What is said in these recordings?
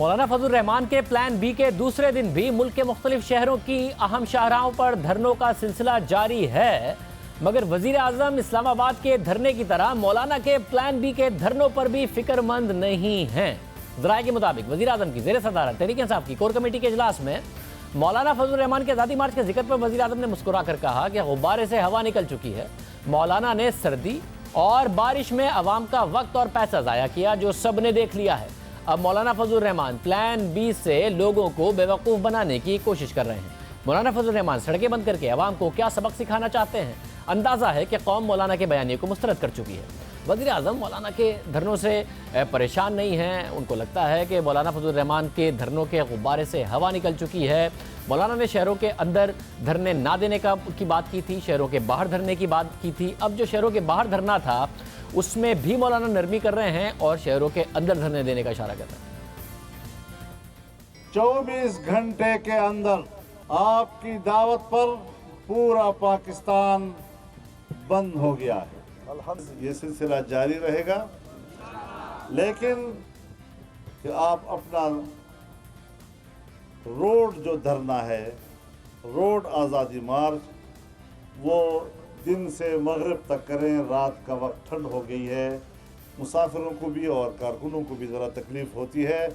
مولانا فضل الرحمان کے plan be کے دوسرے دن بھی ملک کے مختلف شہروں کی اہم شاہراہوں پر دھرنوں کا سلسلہ جاری ہے، مگر وزیر اعظم اسلام آباد کے دھرنے کی طرح مولانا کے پلان بی کے دھرنوں پر بھی فکر مند نہیں ہیں۔ ذرائع کے مطابق وزیر اعظم کی زیر صدارت تحریک انصاف کی کور کمیٹی کے اجلاس میں مولانا فضل الرحمان کے آزادی مارچ کے ذکر پر وزیر اعظم نے مسکرا کر کہا کہ غبارے سے ہوا نکل چکی ہے۔ مولانا نے سردی اور بارش میں عوام کا وقت اور پیسہ ضائع کیا، جو سب نے دیکھ لیا ہے۔ اب مولانا فضل الرحمان پلان بی سے لوگوں کو بیوقوف بنانے کی کوشش کر رہے ہیں۔ مولانا فضل الرحمان سڑکیں بند کر کے عوام کو کیا سبق سکھانا چاہتے ہیں؟ اندازہ ہے کہ قوم مولانا کے بیانیے کو مسترد کر چکی ہے۔ وزیر اعظم مولانا کے دھرنوں سے پریشان نہیں ہیں، ان کو لگتا ہے کہ مولانا فضل الرحمان کے دھرنوں کے غبارے سے ہوا نکل چکی ہے۔ مولانا نے شہروں کے اندر دھرنے نہ دینے کی بات کی تھی، شہروں کے باہر دھرنے کی بات کی تھی۔ اب جو شہروں کے باہر دھرنا تھا اس میں بھی مولانا نرمی کر رہے ہیں اور شہروں کے اندر دھرنے دینے کا اشارہ کر رہے ہیں۔ 24 گھنٹے کے اندر آپ کی دعوت پر پورا پاکستان بند ہو گیا ہے۔ یہ سلسلہ جاری رہے گا، لیکن کہ آپ اپنا روڈ جو دھرنا ہے، روڈ آزادی مارچ، وہ دن سے مغرب تک کریں۔ رات کا وقت ٹھنڈ ہو گئی ہے، مسافروں کو بھی اور کارکنوں کو بھی ذرا تکلیف ہوتی ہے۔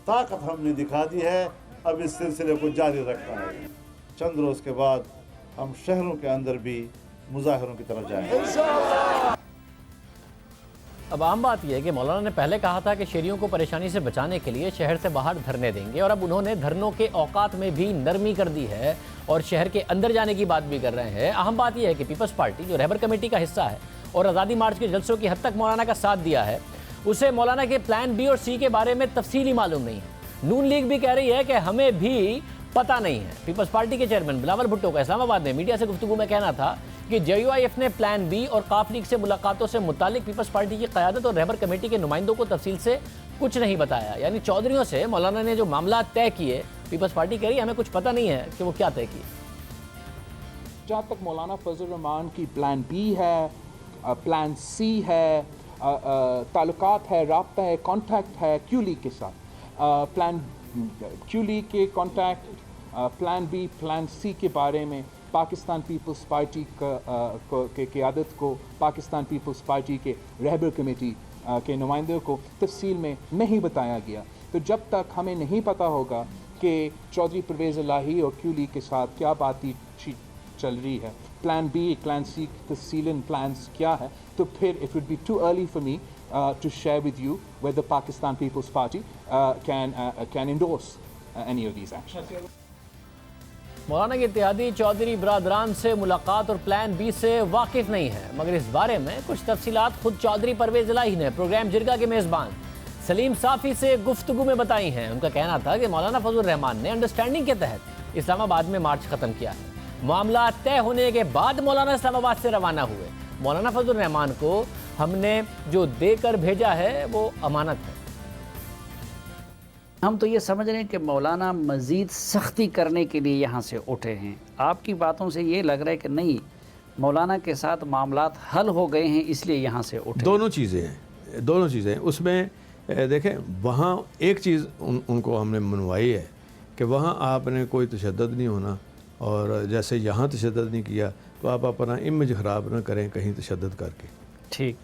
طاقت ہم نے دکھا دی ہے، اب اس سلسلے کو جاری رکھنا ہے۔ چند روز کے بعد ہم شہروں کے اندر بھی مظاہروں کی طرف جائیں گے۔ اب عام بات یہ ہے کہ مولانا نے پہلے کہا تھا کہ شہریوں کو پریشانی سے بچانے کے لیے شہر سے باہر دھرنے دیں گے، اور اب انہوں نے دھرنوں کے اوقات میں بھی نرمی کر دی ہے اور شہر کے اندر جانے کی بات بھی کر رہے ہیں۔ اہم بات یہ ہے کہ پیپلز پارٹی جو رہبر کمیٹی کا حصہ ہے اور آزادی مارچ کے جلسوں کی حد تک مولانا کا ساتھ دیا ہے، اسے مولانا کے پلان بی اور سی کے بارے میں تفصیلی معلوم نہیں ہے۔ نون لیگ بھی کہہ رہی ہے کہ ہمیں بھی پتہ نہیں ہے۔ پیپلز پارٹی کے چیئرمین بلاول بھٹو کا اسلام آباد میں میڈیا سے گفتگو میں کہنا تھا کہ JUIF نے پلان بی اور قاف لیگ سے ملاقاتوں سے متعلق پیپلز پارٹی کی قیادت اور رہبر کمیٹی کے نمائندوں کو تفصیل سے کچھ نہیں بتایا۔ یعنی چودھریوں سے مولانا نے جو معاملات طے کیے، پیپلز پارٹی کہہ رہی ہے ہمیں کچھ پتہ نہیں ہے کہ وہ کیا طے کیے۔ جہاں تک مولانا فضل الرحمان کی پلان بی ہے، پلان سی ہے، تعلقات ہے، رابطہ ہے، کانٹیکٹ ہے کیو لیگ کے ساتھ، پلان کیو لیگ کے کانٹیکٹ، پلان بی، پلان سی کے بارے میں پاکستان پیپلز پارٹی کے قیادت کو، پاکستان پیپلز پارٹی کے رہبر کمیٹی کے نمائندوں کو تفصیل میں نہیں بتایا گیا۔ تو جب تک ہمیں نہیں پتہ ہوگا کہ چودھری پرویز الہی اور کیو لیگ کے ساتھ کیا بات چل رہی ہے، پلان بی، پلان سی تفصیلاً پلانس کیا ہے، تو پھر it would be too early for me to share with you whether Pakistan Peoples Party can endorse any of these actions۔ مولانا کے اتحادی چودھری برادران سے ملاقات اور پلان بی سے واقف نہیں ہے، مگر اس بارے میں کچھ تفصیلات خود چودھری پرویز الہی نے پروگرام جرگہ کے میزبان سلیم صافی سے گفتگو میں بتائی ہیں۔ ان کا کہنا تھا کہ مولانا فضل الرحمان نے انڈرسٹینڈنگ کے تحت اسلام آباد میں مارچ ختم کیا ہے۔ معاملات طے ہونے کے بعد مولانا اسلام آباد سے روانہ ہوئے۔ مولانا فضل الرحمان کو ہم نے جو دے کر بھیجا ہے وہ امانت ہے۔ ہم تو یہ سمجھ رہے ہیں کہ مولانا مزید سختی کرنے کے لیے یہاں سے اٹھے ہیں۔ آپ کی باتوں سے یہ لگ رہا ہے کہ نہیں، مولانا کے ساتھ معاملات حل ہو گئے ہیں اس لیے یہاں سے اٹھے۔ دونوں چیزیں ہیں اس میں۔ دیکھیں، وہاں ایک چیز ان کو ہم نے منوائی ہے کہ وہاں آپ نے کوئی تشدد نہیں ہونا، اور جیسے یہاں تشدد نہیں کیا تو آپ اپنا امیج خراب نہ کریں کہیں تشدد کر کے۔ ٹھیک،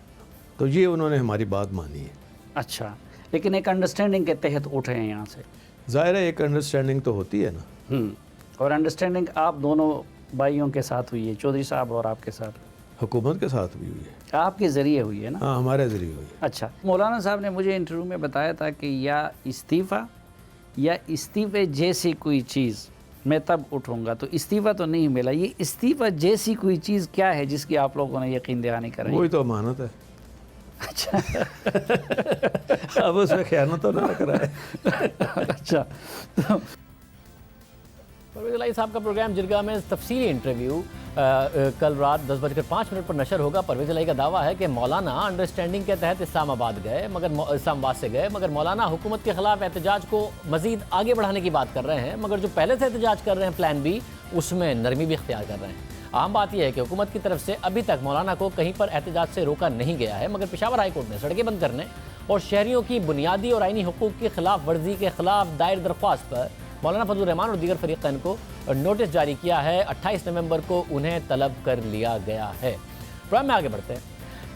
تو یہ انہوں نے ہماری بات مانی ہے۔ اچھا، لیکن ایک انڈرسٹینڈنگ کے تحت اٹھے ہیں یہاں سے۔ ظاہر ہے ایک انڈرسٹینڈنگ تو ہوتی ہے نا۔ اور انڈرسٹینڈنگ آپ دونوں بھائیوں کے ساتھ ہوئی ہے، چودھری صاحب اور آپ کے ساتھ؟ حکومت کے ساتھ بھی ہوئی ہے۔ آپ کے ذریعے ہوئی ہے نا؟ ہاں، ہمارے ذریعے ہوئی ہے۔ اچھا، مولانا صاحب نے مجھے انٹرویو میں بتایا تھا کہ یا استعفیٰ یا استعفے جیسی کوئی چیز میں تب اٹھوں گا، تو استعفیٰ تو نہیں ملا۔ یہ استعفیٰ جیسی کوئی چیز کیا ہے جس کی آپ لوگوں نے یقین دہانی کرائی؟ وہی تو امانت ہے۔ اچھا اب اس میں خیانت تو نہ کرائے۔ اچھا، پرویز الہی صاحب کا پروگرام جرگہ میں تفصیلی انٹرویو کل رات 10:05 پر نشر ہوگا۔ پرویز الہی کا دعویٰ ہے کہ مولانا انڈرسٹینڈنگ کے تحت اسلام آباد سے گئے، مگر مولانا حکومت کے خلاف احتجاج کو مزید آگے بڑھانے کی بات کر رہے ہیں، مگر جو پہلے سے احتجاج کر رہے ہیں پلان بی، اس میں نرمی بھی اختیار کر رہے ہیں۔ اہم بات یہ ہے کہ حکومت کی طرف سے ابھی تک مولانا کو کہیں پر احتجاج سے روکا نہیں گیا ہے، مگر پشاور ہائی کورٹ نے سڑکیں بند کرنے اور شہریوں کی بنیادی اور آئینی حقوق کی خلاف ورزی کے خلاف دائر درخواست پر مولانا فضل الرحمان اور دیگر فریقین کو نوٹس جاری کیا ہے۔ 28 نومبر کو انہیں طلب کر لیا گیا ہے۔ پروگرام میں آگے بڑھتے ہیں۔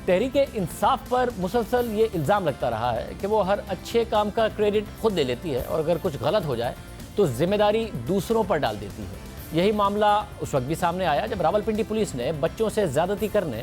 تحریک انصاف پر مسلسل یہ الزام لگتا رہا ہے کہ وہ ہر اچھے کام کا کریڈٹ خود لے لیتی ہے اور اگر کچھ غلط ہو جائے تو ذمہ داری دوسروں پر ڈال دیتی ہے۔ یہی معاملہ اس وقت بھی سامنے آیا جب راولپنڈی پولیس نے بچوں سے زیادتی کرنے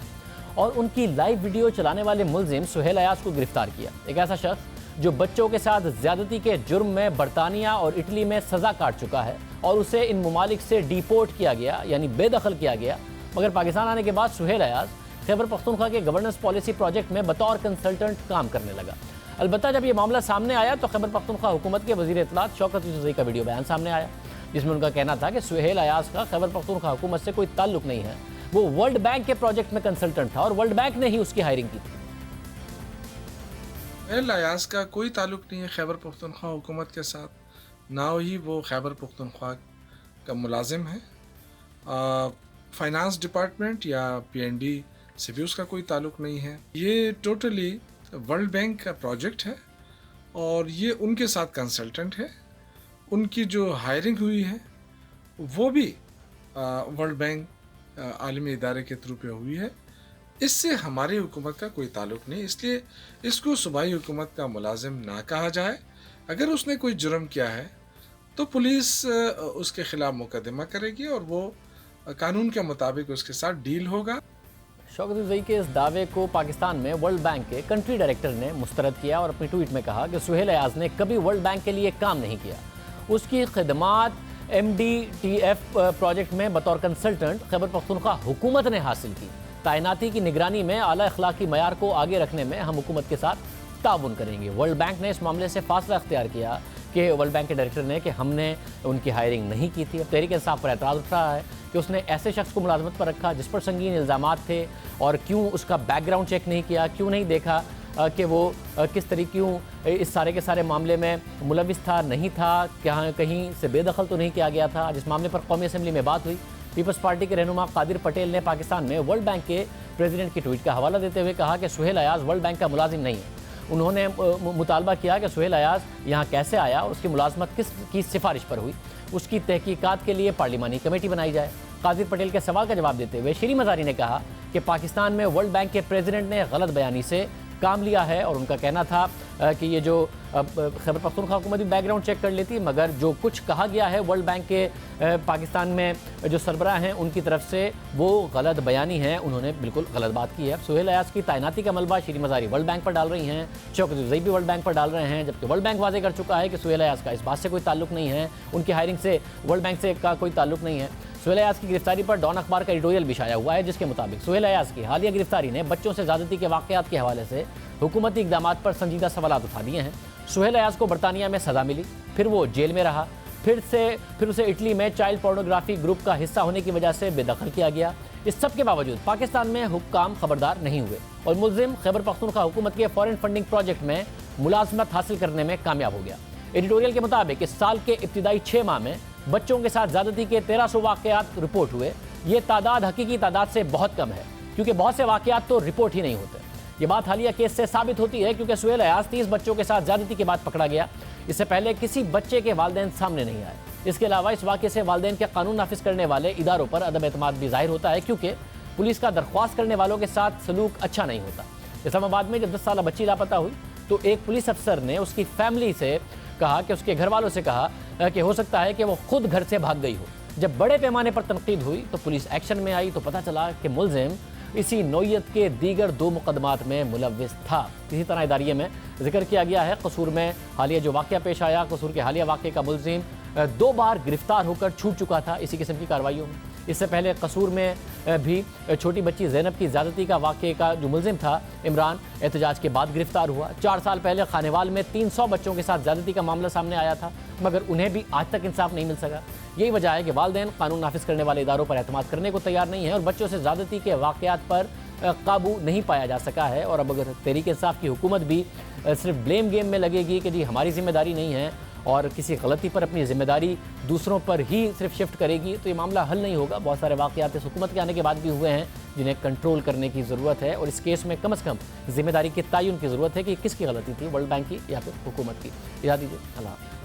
اور ان کی لائیو ویڈیو چلانے والے ملزم سہیل ایاز کو گرفتار کیا۔ ایک ایسا شخص جو بچوں کے ساتھ زیادتی کے جرم میں برطانیہ اور اٹلی میں سزا کاٹ چکا ہے اور اسے ان ممالک سے ڈیپورٹ کیا گیا یعنی بے دخل کیا گیا، مگر پاکستان آنے کے بعد سہیل ایاز خیبر پختونخوا کے گورننس پالیسی پروجیکٹ میں بطور کنسلٹنٹ کام کرنے لگا۔ البتہ جب یہ معاملہ سامنے آیا تو خیبر پختونخوا حکومت کے وزیر اطلاعات شوکت یوسفزئی کا ویڈیو بیان سامنے آیا، جس میں ان کا کہنا تھا کہ سہیل ایاز کا خیبر پختونخوا حکومت سے کوئی تعلق نہیں ہے، وہ ورلڈ بینک کے پروجیکٹ میں کنسلٹنٹ تھا اور ورلڈ بینک نے ہی اس کی ہائرنگ کی تھی۔ سہیل ایاز کا کوئی تعلق نہیں ہے خیبر پختونخوا حکومت کے ساتھ، نہ ہی وہ خیبر پختونخوا کا ملازم ہے۔ فائنانس ڈپارٹمنٹ یا PND سے بھی اس کا کوئی تعلق نہیں ہے۔ یہ ٹوٹلی ورلڈ بینک کا پروجیکٹ ہے اور یہ ان کے ساتھ کنسلٹنٹ ہے۔ ان کی جو ہائرنگ ہوئی ہے وہ بھی ورلڈ بینک عالمی ادارے کے تھرو پہ ہوئی ہے۔ اس سے ہماری حکومت کا کوئی تعلق نہیں، اس لیے اس کو صوبائی حکومت کا ملازم نہ کہا جائے۔ اگر اس نے کوئی جرم کیا ہے تو پولیس اس کے خلاف مقدمہ کرے گی اور وہ قانون کے مطابق اس کے ساتھ ڈیل ہوگا۔ شوکت یوسفزئی کے اس دعوے کو پاکستان میں ورلڈ بینک کے کنٹری ڈائریکٹر نے مسترد کیا اور اپنی ٹویٹ میں کہا کہ سہیل ایاز نے کبھی ورلڈ بینک کے لیے کام نہیں کیا۔ اس کی خدمات MDTF پروجیکٹ میں بطور کنسلٹنٹ خیبر پختونخوا حکومت نے حاصل کی۔ تعیناتی کی نگرانی میں اعلیٰ اخلاقی معیار کو آگے رکھنے میں ہم حکومت کے ساتھ تعاون کریں گے۔ ورلڈ بینک نے اس معاملے سے فاصلہ اختیار کیا کہ ورلڈ بینک کے ڈائریکٹر نے کہ ہم نے ان کی ہائرنگ نہیں کی تھی۔ اب تحریک انصاف پر اعتراض اٹھ رہا ہے کہ اس نے ایسے شخص کو ملازمت پر رکھا جس پر سنگین الزامات تھے اور کیوں اس کا بیک گراؤنڈ چیک نہیں کیا، کیوں نہیں دیکھا کہ وہ کس طریقے اس سارے کے سارے معاملے میں ملوث تھا نہیں تھا، کہیں سے بے دخل تو نہیں کیا گیا تھا۔ جس معاملے پر قومی اسمبلی میں بات ہوئی، پیپلز پارٹی کے رہنما قادر پٹیل نے پاکستان میں ورلڈ بینک کے پریزیڈنٹ کی ٹویٹ کا حوالہ دیتے ہوئے کہا کہ سہیل ایاز ورلڈ بینک کا ملازم نہیں ہے۔ انہوں نے مطالبہ کیا کہ سہیل ایاز یہاں کیسے آیا، اس کی ملازمت کس کی سفارش پر ہوئی، اس کی تحقیقات کے لیے پارلیمانی کمیٹی بنائی جائے۔ قادر پٹیل کے سوال کا جواب دیتے ہوئے شیریں مزاری نے کہا کہ پاکستان میں ورلڈ بینک کے پریزیڈنٹ نے غلط بیانی سے کام لیا ہے اور ان کا کہنا تھا کہ یہ جو خیبر پختونخوا حکومت بھی بیک گراؤنڈ چیک کر لیتی، مگر جو کچھ کہا گیا ہے ورلڈ بینک کے پاکستان میں جو سربراہ ہیں ان کی طرف سے وہ غلط بیانی ہے، انہوں نے بالکل غلط بات کی ہے۔ اب سہیل ایاز کی تعیناتی کا ملبہ شیریں مزاری ورلڈ بینک پر ڈال رہی ہیں، شوکت یوسفزئی بھی ورلڈ بینک پر ڈال رہے ہیں، جبکہ ورلڈ بینک واضح کر چکا ہے کہ سہیل ایاز کا اس بات سے کوئی تعلق نہیں ہے، ان کی ہائرنگ سے ورلڈ بینک سے کا کوئی تعلق نہیں ہے۔ سہیل ایاز کی گرفتاری پر ڈان اخبار کا ایڈیٹوریل بھی شائع ہوا ہے، جس کے مطابق سہیل ایاز کی حالیہ گرفتاری نے بچوں سے زیادتی کے واقعات کے حوالے سے حکومتی اقدامات پر سنجیدہ سوالات اٹھا دیے ہیں۔ سہیل ایاز کو برطانیہ میں سزا ملی، پھر وہ جیل میں رہا، پھر اسے اٹلی میں چائلڈ پورنوگرافی گروپ کا حصہ ہونے کی وجہ سے بے دخل کیا گیا۔ اس سب کے باوجود پاکستان میں حکام خبردار نہیں ہوئے اور ملزم خیبر پختونخوا حکومت کے فارن فنڈنگ پروجیکٹ میں ملازمت حاصل کرنے میں کامیاب ہو گیا۔ ایڈیٹوریل کے مطابق اس سال کے ابتدائی 6 ماہ میں بچوں کے ساتھ زیادتی کے 1300 واقعات رپورٹ ہوئے۔ یہ تعداد حقیقی تعداد سے بہت کم ہے کیونکہ بہت سے واقعات تو رپورٹ ہی نہیں ہوتے۔ یہ بات حالیہ کیس سے ثابت ہوتی ہے کیونکہ سہیل ایاز 30 بچوں کے ساتھ زیادتی کے بعد پکڑا گیا۔ اس سے پہلے کسی بچے کے والدین سامنے نہیں آئے۔ اس کے علاوہ اس واقعے سے والدین کے قانون نافذ کرنے والے اداروں پر عدم اعتماد بھی ظاہر ہوتا ہے کیونکہ پولیس کا درخواست کرنے والوں کے ساتھ سلوک اچھا نہیں ہوتا۔ اسلام آباد میں جب 10 سالہ بچی لاپتہ ہوئی تو ایک پولیس افسر نے اس کی فیملی سے کہا کہ اس کے گھر والوں سے کہا کہ ہو سکتا ہے کہ وہ خود گھر سے بھاگ گئی ہو۔ جب بڑے پیمانے پر تنقید ہوئی تو پولیس ایکشن میں آئی تو پتہ چلا کہ ملزم اسی نوعیت کے دیگر 2 مقدمات میں ملوث تھا۔ اسی طرح اداریے میں ذکر کیا گیا ہے قصور میں حالیہ جو واقعہ پیش آیا، قصور کے حالیہ واقعے کا ملزم 2 بار گرفتار ہو کر چھوٹ چکا تھا اسی قسم کی کارروائیوں میں۔ اس سے پہلے قصور میں بھی چھوٹی بچی زینب کی زیادتی کا واقعے کا جو ملزم تھا عمران احتجاج کے بعد گرفتار ہوا۔ 4 سال پہلے خانیوال میں 300 بچوں کے ساتھ زیادتی کا معاملہ سامنے آیا تھا مگر انہیں بھی آج تک انصاف نہیں مل سکا۔ یہی وجہ ہے کہ والدین قانون نافذ کرنے والے اداروں پر اعتماد کرنے کو تیار نہیں ہیں اور بچوں سے زیادتی کے واقعات پر قابو نہیں پایا جا سکا ہے۔ اور اب اگر تحریک انصاف کی حکومت بھی صرف بلیم گیم میں لگے گی کہ جی ہماری ذمہ داری نہیں ہے اور کسی غلطی پر اپنی ذمہ داری دوسروں پر ہی صرف شفٹ کرے گی تو یہ معاملہ حل نہیں ہوگا۔ بہت سارے واقعات اس حکومت کے آنے کے بعد بھی ہوئے ہیں جنہیں کنٹرول کرنے کی ضرورت ہے، اور اس کیس میں کم از کم ذمہ داری کے تعین کی ضرورت ہے کہ کس کی غلطی تھی، ورلڈ بینک کی یا پھر حکومت کی۔ اجازت دیجیے، اللہ حافظ۔